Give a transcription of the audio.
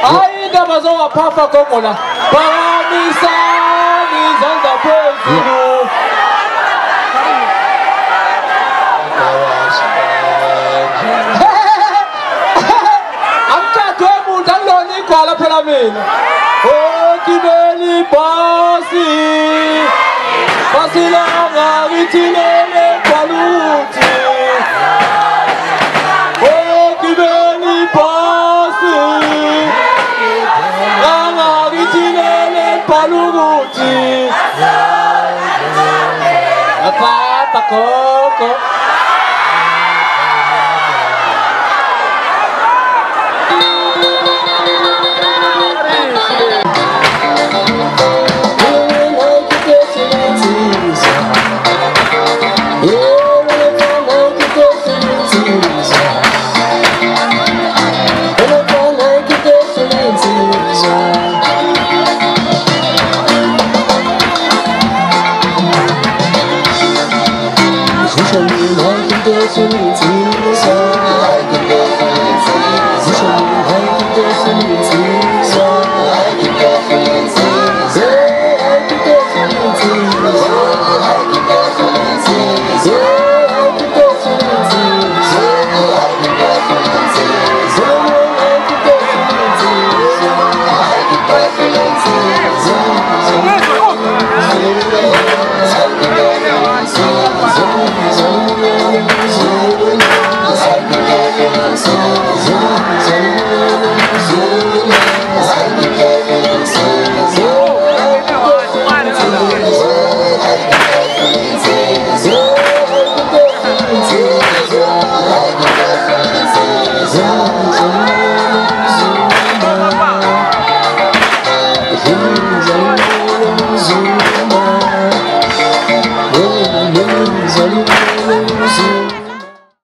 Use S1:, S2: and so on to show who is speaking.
S1: Ainda bazowa papa komola. Paramisani zonda phezulu. Amthathe umuntu angilona igwala phela mina. Oh kibeli basi. Basila ngabithilele kwaluthi. Oh kibeli basi. Ngabithilele kwaluthi. Papa koko.
S2: Zuma,